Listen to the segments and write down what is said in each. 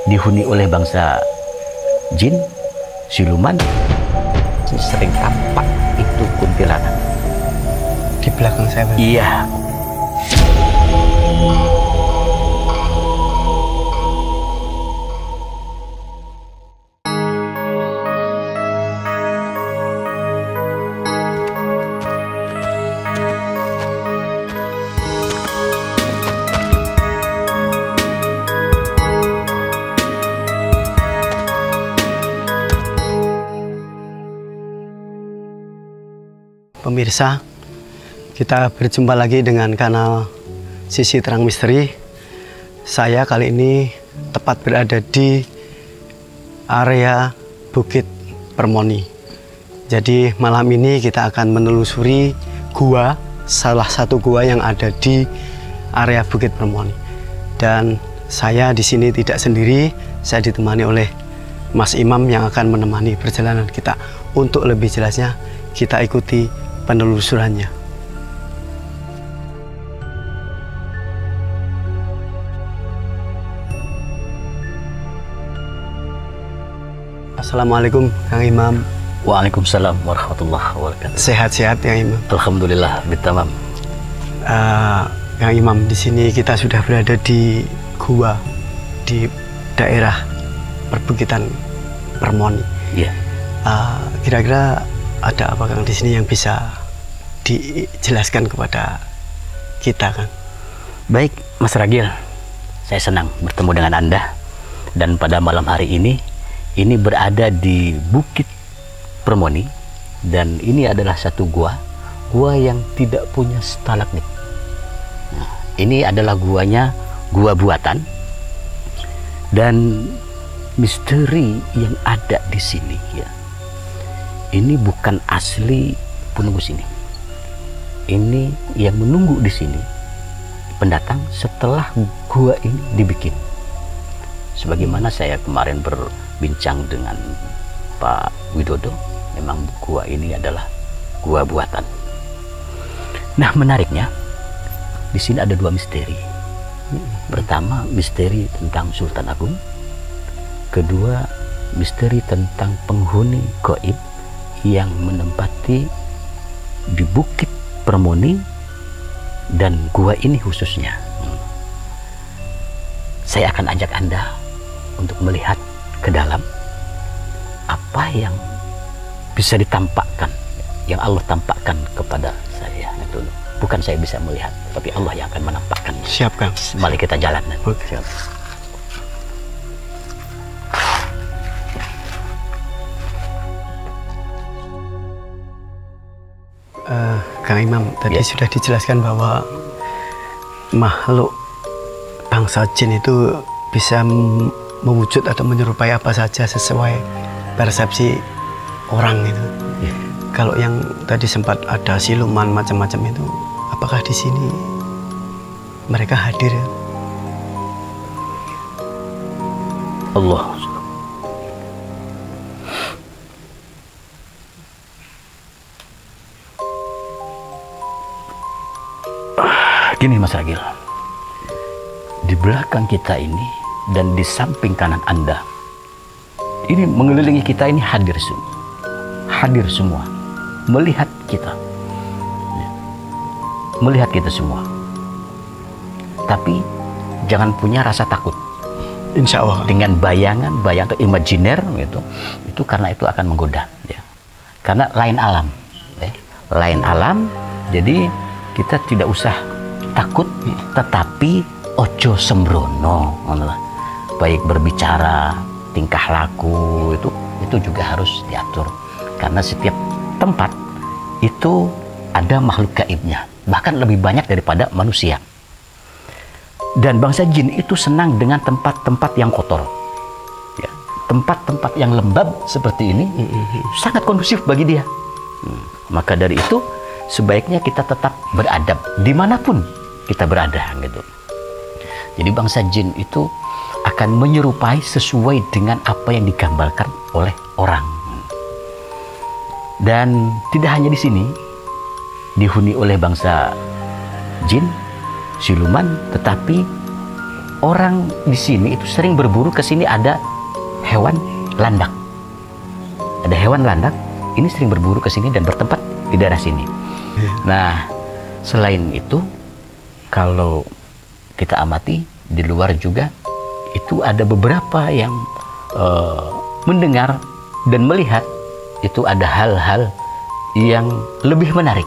dihuni oleh bangsa jin, siluman, sering tampak itu kuntilanak. Di belakang saya, Pak? Iya. Pemirsa, kita berjumpa lagi dengan kanal Sisi Terang Misteri. Saya kali ini tepat berada di area Bukit Permoni. Jadi malam ini kita akan menelusuri gua, salah satu gua yang ada di area Bukit Permoni. Dan saya di sini tidak sendiri, saya ditemani oleh Mas Imam yang akan menemani perjalanan kita. Untuk lebih jelasnya, kita ikuti penelusurannya. Assalamualaikum Kang Imam. Waalaikumsalam warahmatullahi wabarakatuh. Sehat-sehat ya Imam? Alhamdulillah bitamam. Kang Imam, di sini kita sudah berada di gua di daerah perbukitan Permoni. Iya. Kira-kira ada apa Kang di sini yang bisa dijelaskan kepada kita, Kang? Baik, Mas Ragil, saya senang bertemu dengan Anda. Dan pada malam hari ini berada di Bukit Permoni. Dan ini adalah satu gua yang tidak punya stalagmit. Nah, ini adalah gua buatan. Dan misteri yang ada di sini, ya. Ini bukan asli penunggu sini. Ini yang menunggu di sini pendatang setelah gua ini dibikin. Sebagaimana saya kemarin berbincang dengan Pak Widodo, memang gua ini adalah gua buatan. Nah, menariknya di sini ada dua misteri. Pertama, misteri tentang Sultan Agung. Kedua, misteri tentang penghuni gaib yang menempati di Bukit Permoni dan gua ini khususnya. Saya akan ajak Anda untuk melihat ke dalam apa yang bisa ditampakkan, yang Allah tampakkan kepada saya. Itu bukan saya bisa melihat, tapi Allah yang akan menampakkan. Siap, Kang. Mari kita jalan. Oke. Siap. Kang Imam, tadi sudah dijelaskan bahwa makhluk bangsa jin itu bisa mewujud atau menyerupai apa saja sesuai persepsi orang itu. Kalau yang tadi sempat ada siluman macam-macam itu, apakah di sini mereka hadir? Allah. Gini Mas Ragil, di belakang kita ini dan di samping kanan Anda, ini mengelilingi kita ini hadir semua, melihat kita semua. Tapi jangan punya rasa takut. Insya Allah. Dengan bayangan atau imajiner gitu, itu karena itu akan menggoda, ya. Karena lain alam, lain alam. Jadi kita tidak usah takut, tetapi ojo sembrono, baik berbicara, tingkah laku itu juga harus diatur, karena setiap tempat itu ada makhluk gaibnya, bahkan lebih banyak daripada manusia. Dan bangsa jin itu senang dengan tempat-tempat yang kotor, ya. Tempat-tempat yang lembab seperti ini sangat kondusif bagi dia. Maka dari itu sebaiknya kita tetap beradab dimanapun kita berada gitu. Jadi bangsa jin itu akan menyerupai sesuai dengan apa yang digambarkan oleh orang. Dan tidak hanya di sini dihuni oleh bangsa jin, siluman, tetapi orang di sini itu sering berburu ke sini, ada hewan landak. Ada hewan landak, ini sering berburu ke sini dan bertempat di daerah sini. Nah, selain itu, kalau kita amati di luar juga, itu ada beberapa yang mendengar dan melihat itu ada hal-hal yang lebih menarik.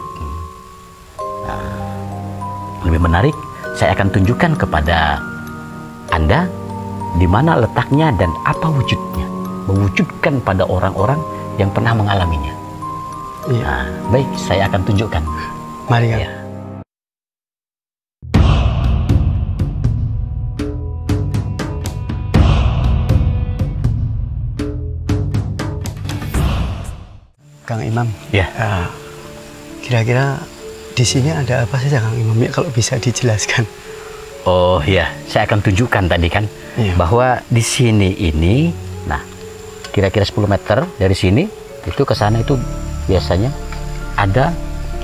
Nah, lebih menarik, saya akan tunjukkan kepada Anda di mana letaknya dan apa wujudnya, mewujudkan pada orang-orang yang pernah mengalaminya. Iya. Nah, baik, saya akan tunjukkan. Mari Kang. Ya. Kang Imam, Ya. kira-kira di sini ada apa saja Kang Imam ya, kalau bisa dijelaskan? Oh ya, saya akan tunjukkan tadi kan, Iya. bahwa di sini ini, nah, kira-kira 10 meter dari sini, itu ke sana itu biasanya ada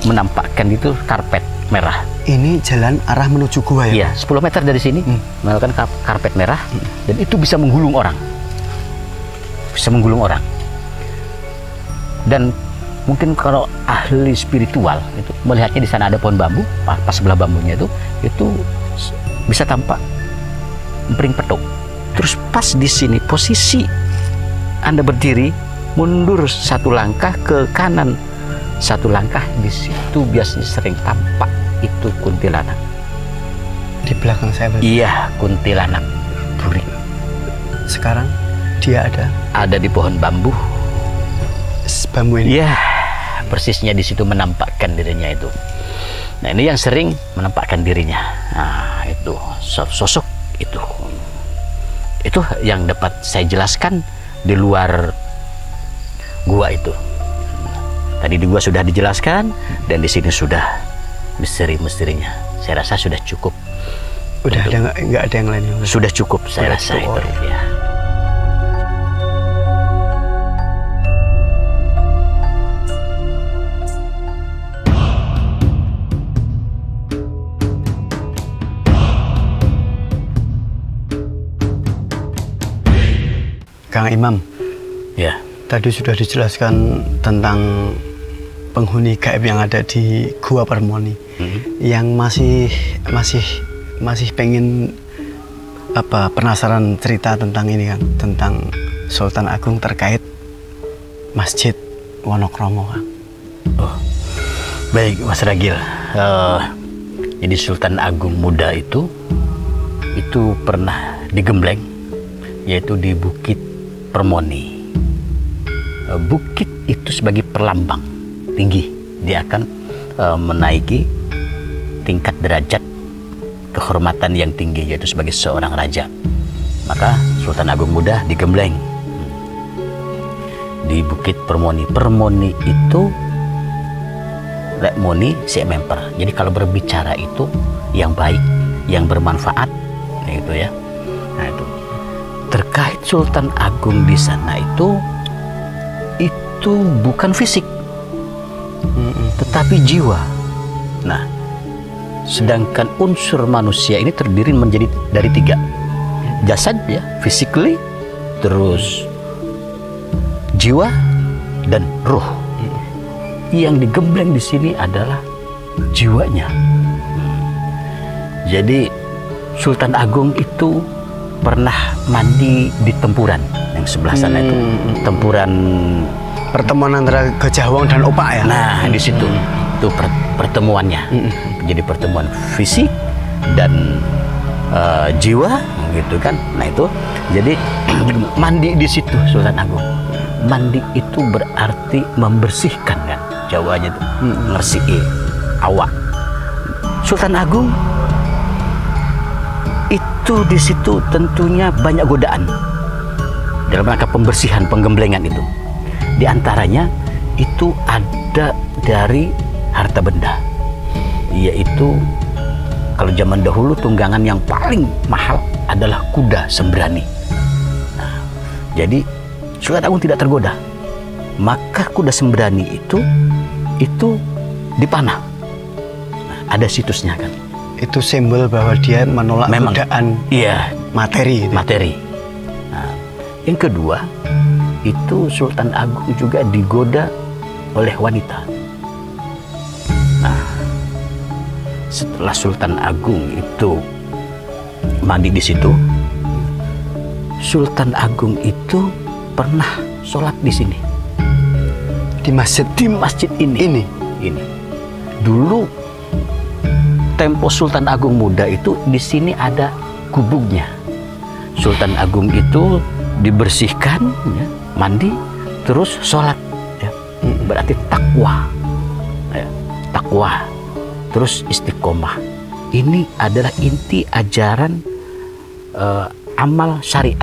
menampakkan itu karpet merah. Ini jalan arah menuju gua ya? Iya, 10 meter dari sini, melakukan karpet merah, dan itu bisa menggulung orang. Bisa menggulung orang. Dan mungkin kalau ahli spiritual itu melihatnya di sana ada pohon bambu, pas sebelah bambunya itu bisa tampak empering petuk. Terus pas di sini posisi Anda berdiri, mundur satu langkah ke kanan, satu langkah, di situ biasanya sering tampak itu kuntilanak. Di belakang saya berarti. Iya, kuntilanak duri. Sekarang dia Ada di pohon bambu. bambu ini. Iya, persisnya di situ menampakkan dirinya itu. Nah, ini yang sering menampakkan dirinya. Nah, itu sosok itu. Itu yang dapat saya jelaskan di luar gua itu. Tadi di gua sudah dijelaskan, dan di sini sudah misteri-misterinya. Saya rasa sudah cukup. Udah ada nggak ada yang lain yang Sudah cukup, saya rasa cukup, itu. Ya. Kang Imam, Ya. tadi sudah dijelaskan tentang penghuni gaib yang ada di Gua Permoni. Yang masih pengen penasaran cerita tentang ini kan, tentang Sultan Agung terkait Masjid Wonokromo, Kang. Oh, baik Mas Ragil. Jadi Sultan Agung muda itu pernah digembleng, yaitu di Bukit Permoni. Bukit itu sebagai perlambang tinggi, dia akan menaiki tingkat derajat kehormatan yang tinggi, yaitu sebagai seorang raja. Maka Sultan Agung muda digembleng di Bukit Permoni. Permoni itu Lek Moni si memper. Jadi kalau berbicara itu yang baik, yang bermanfaat, itu ya. Nah, itu terkait Sultan Agung di sana itu bukan fisik, tetapi jiwa. Nah, sedangkan unsur manusia ini terdiri menjadi dari 3. Jasad ya, physically, terus jiwa dan ruh. Yang digembleng di sini adalah jiwanya. Jadi Sultan Agung itu pernah mandi di tempuran yang sebelah sana itu, tempuran Pertemuan antara Gajah Wong dan Opak ya? Nah, di situ itu pertemuannya. Jadi pertemuan fisik dan jiwa, gitu kan. Nah, itu jadi mandi di situ Sultan Agung. Mandi itu berarti membersihkan kan, Jawanya itu ngersihi awak. Sultan Agung itu di situ tentunya banyak godaan dalam rangka pembersihan, penggemblengan itu. Di antaranya itu ada dari harta benda, yaitu kalau zaman dahulu tunggangan yang paling mahal adalah kuda sembrani. Nah, jadi Sultan Agung tidak tergoda, maka kuda sembrani itu dipanah. Nah, ada situsnya kan. itu simbol bahwa dia menolak Memang, godaan iya, materi. Gitu. materi. Nah, yang kedua, itu Sultan Agung juga digoda oleh wanita. Nah, setelah Sultan Agung itu mandi di situ, Sultan Agung itu pernah sholat di sini, Di masjid ini. Dulu tempo Sultan Agung muda itu di sini ada gubuknya. Sultan Agung itu dibersihkan, ya, mandi, terus sholat. Ya. Berarti takwa, ya, takwa, terus istiqomah. Ini adalah inti ajaran amal syariat.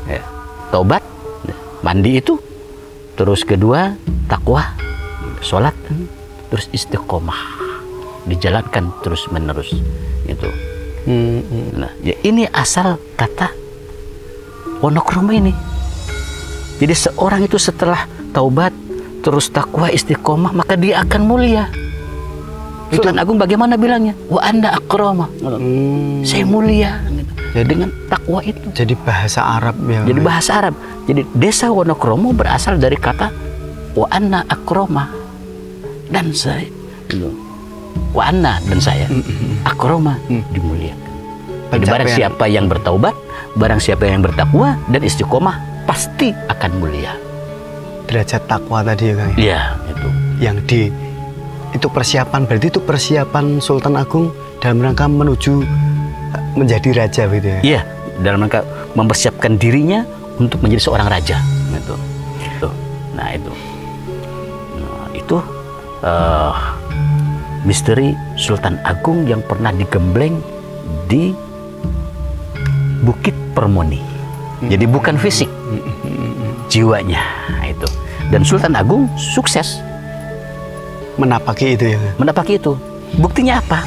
Ya. Taubat, mandi itu, terus kedua takwa, sholat, terus istiqomah, dijalankan terus menerus itu. Nah, ya ini asal kata Wonokromo ini. Jadi seorang itu setelah taubat terus takwa istiqomah maka dia akan mulia. Sultan Agung bagaimana bilangnya? Wa anda akroma. Saya mulia gitu. Jadi dengan takwa itu. Jadi bahasa Arab ya. Jadi bahasa Arab. Jadi desa Wonokromo berasal dari kata wa anna akroma, dan saya gitu. Wa anna, dan saya akroma, dimuliakan. Jadi barang siapa yang bertaubat, barang siapa yang bertakwa dan istiqomah pasti akan mulia. Derajat takwa tadi ya Kang. Iya, itu. Yang itu persiapan, berarti itu persiapan Sultan Agung dalam rangka menuju menjadi raja gitu ya. Iya, dalam rangka mempersiapkan dirinya untuk menjadi seorang raja gitu. Nah, itu misteri Sultan Agung yang pernah digembleng di Bukit Permoni. Jadi bukan fisik, jiwanya itu. Dan Sultan Agung sukses menapaki itu ya. Menapaki itu. Buktinya apa?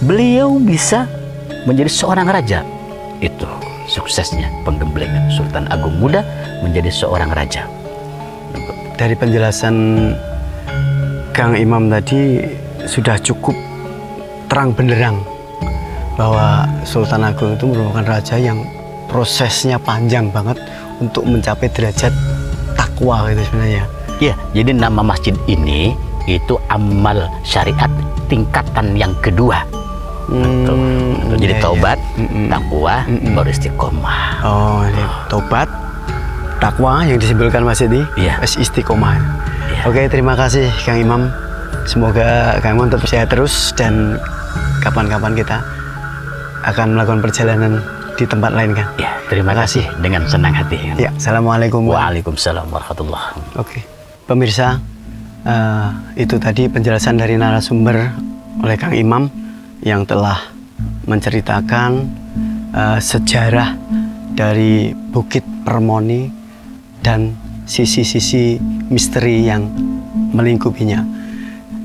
Beliau bisa menjadi seorang raja. Itu suksesnya penggemblengan Sultan Agung muda menjadi seorang raja. Dari penjelasan Kang Imam tadi sudah cukup terang benderang bahwa Sultan Agung itu merupakan raja yang prosesnya panjang banget untuk mencapai derajat takwa gitu sebenarnya. Iya, jadi nama masjid ini itu amal syariat tingkatan yang kedua. Jadi taubat, takwa, baru istiqomah. Oh, ini taubat, takwa yang disimbolkan masjid ini, istiqomah. Iya. Oke, terima kasih Kang Imam. Semoga Kang Imam tetap sehat terus dan kapan-kapan kita akan melakukan perjalanan di tempat lain, Kang. Ya, terima kasih dengan senang hati. Ya, assalamualaikum. Waalaikumsalam warahmatullahi. Oke, pemirsa, itu tadi penjelasan dari narasumber oleh Kang Imam yang telah menceritakan sejarah dari Bukit Permoni dan sisi-sisi misteri yang melingkupinya.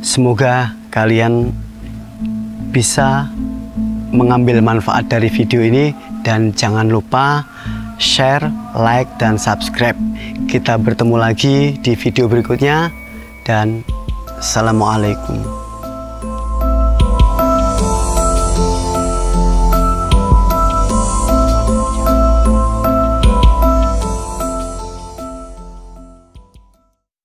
Semoga kalian bisa mengambil manfaat dari video ini dan jangan lupa share, like, dan subscribe. Kita bertemu lagi di video berikutnya dan assalamualaikum.